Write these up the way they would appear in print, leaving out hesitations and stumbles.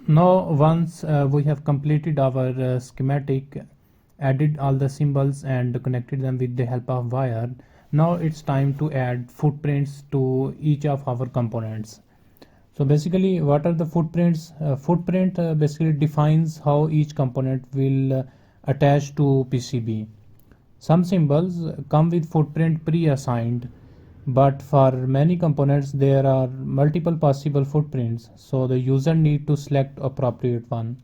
Now once we have completed our schematic, added all the symbols and connected them with the help of wire, now it's time to add footprints to each of our components. So basically, what are the footprints? Footprint basically defines how each component will attach to PCB. Some symbols come with footprint pre-assigned, but for many components there are multiple possible footprints, so the user need to select appropriate one.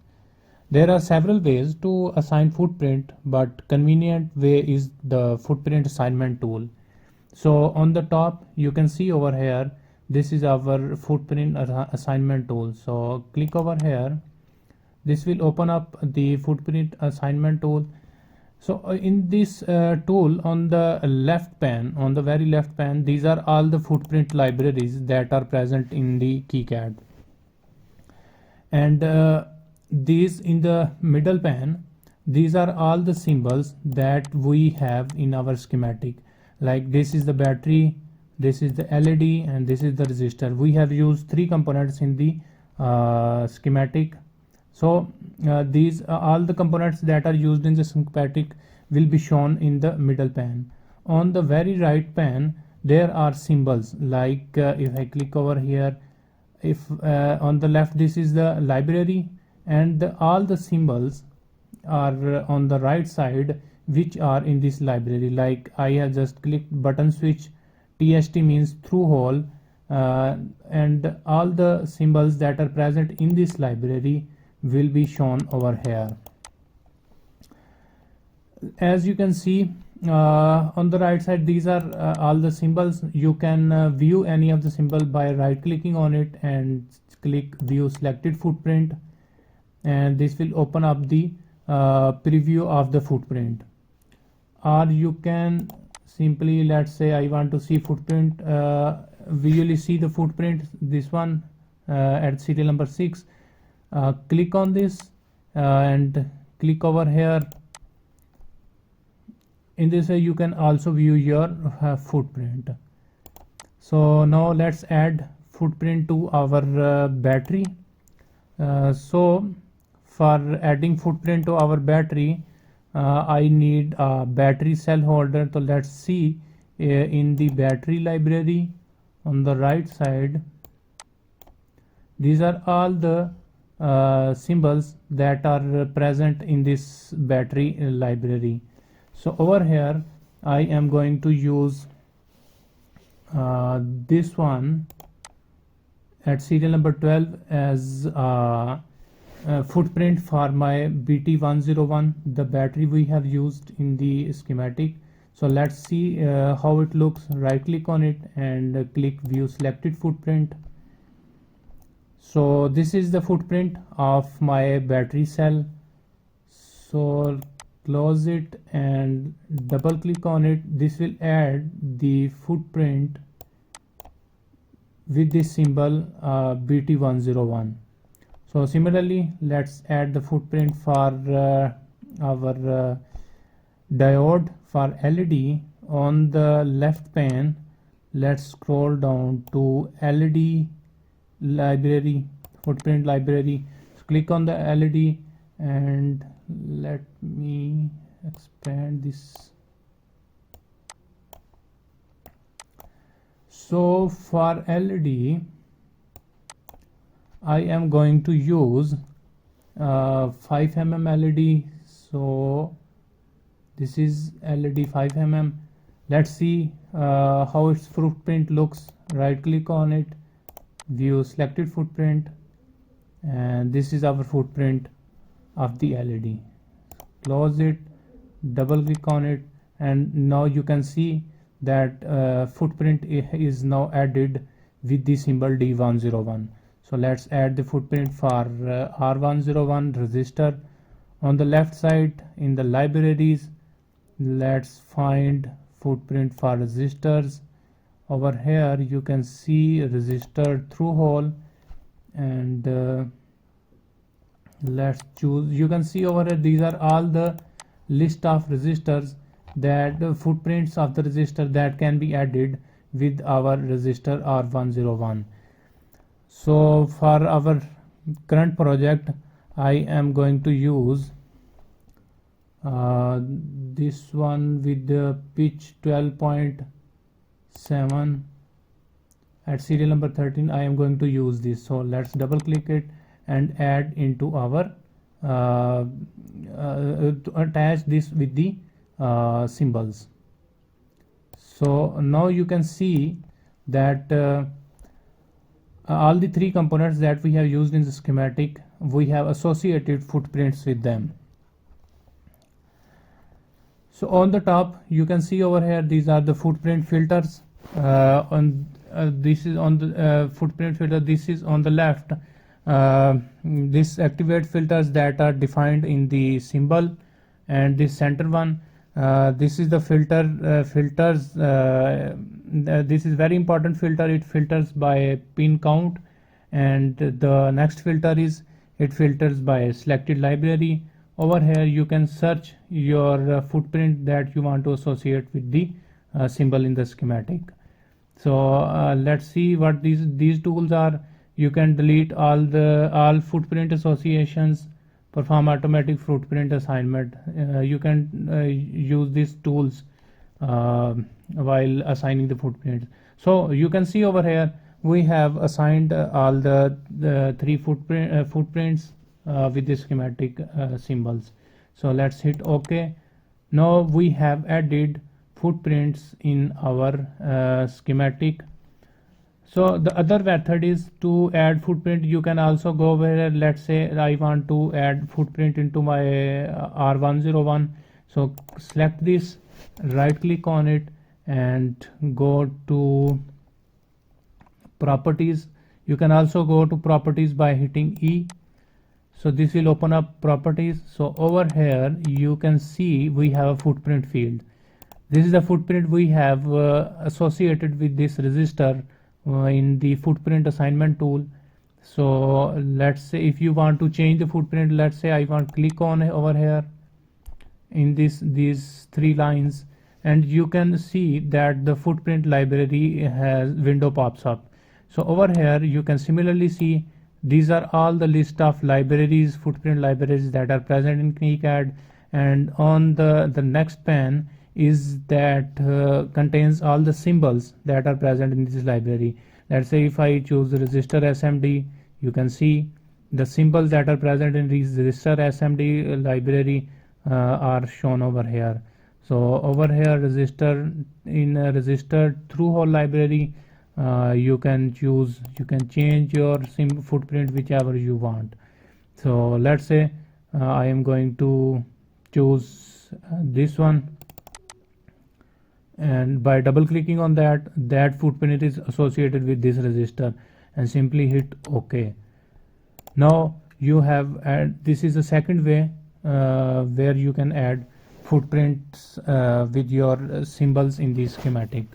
There are several ways to assign footprint, but convenient way is the footprint assignment tool. So on the top you can see over here, this is our footprint assignment tool. So click over here, this will open up the footprint assignment tool. So in this tool, on the left pan, on the very left pan, these are all the footprint libraries that are present in the KiCad. And these in the middle pan, these are all the symbols that we have in our schematic. Like this is the battery, this is the LED, and this is the resistor. We have used three components in the schematic. So these all the components that are used in the schematic will be shown in the middle pan. On the very right pan there are symbols, like if I click over here, if on the left this is the library, and all the symbols are on the right side which are in this library. Like I have just clicked button switch, TST means through hole, and all the symbols that are present in this library will be shown over here. As you can see on the right side, these are all the symbols. You can view any of the symbol by right clicking on it and click view selected footprint, and this will open up the preview of the footprint. Or you can simply, let's say I want to see footprint, visually see the footprint, this one at serial number 6. Click on this and click over here. In this way you can also view your footprint. So now let's add footprint to our battery. So for adding footprint to our battery, I need a battery cell holder. So let's see in the battery library on the right side, these are all the symbols that are present in this battery library. So over here I am going to use this one at serial number 12 as footprint for my BT101, the battery we have used in the schematic. So let's see how it looks. Right click on it and click view selected footprint. So this is the footprint of my battery cell. So close it and double click on it. This will add the footprint with this symbol BT101. So similarly, let's add the footprint for our diode for LED. On the left pane, let's scroll down to LED library, footprint library. So click on the LED and let me expand this. So for LED I am going to use 5 mm LED. So this is LED 5 mm. Let's see how its footprint looks. Right click on it, view selected footprint, and this is our footprint of the LED. Close it, double click on it, and now you can see that footprint is now added with the symbol D101. So let's add the footprint for R101 resistor. On the left side in the libraries, let's find footprint for resistors. Over here you can see resistor through hole, and let's choose. You can see over here these are all the list of resistors, that footprints of the resistor that can be added with our resistor R101. So for our current project I am going to use this one with the pitch 12.7 at serial number 13. I am going to use this, so let's double click it and add into our to attach this with the symbols. So now you can see that all the three components that we have used in the schematic, we have associated footprints with them. So on the top you can see over here, these are the footprint filters. This is on the footprint filter. This is on the left. This activate filters that are defined in the symbol, and this center one, this is the filters. This is very important filter. It filters by pin count, and the next filter is it filters by selected library. Over here you can search your footprint that you want to associate with the symbol in the schematic. So let's see what these tools are. You can delete all footprint associations, perform automatic footprint assignment. You can use these tools while assigning the footprints. So you can see over here we have assigned all the three footprints with the schematic symbols. So let's hit OK. Now we have added footprints in our schematic. So the other method is to add footprint. You can also go where, let's say I want to add footprint into my R101. So select this, right click on it and go to properties. You can also go to properties by hitting E. So this will open up properties. So over here you can see we have a footprint field. This is the footprint we have associated with this register in the footprint assignment tool. So let's say if you want to change the footprint, let's say I want to click on over here in these three lines, and you can see that the footprint library has window pops up. So over here you can similarly see these are all the list of libraries, footprint libraries that are present in KiCad, and on the next pane is that contains all the symbols that are present in this library. Let's say if I choose register SMD, you can see the symbols that are present in this register SMD library are shown over here. So over here register in register through whole library, you can change your footprint whichever you want. So let's say I am going to choose this one, and by double clicking on that footprint is associated with this register, and simply hit OK. Now you have this is the second way where you can add footprints with your symbols in the schematic.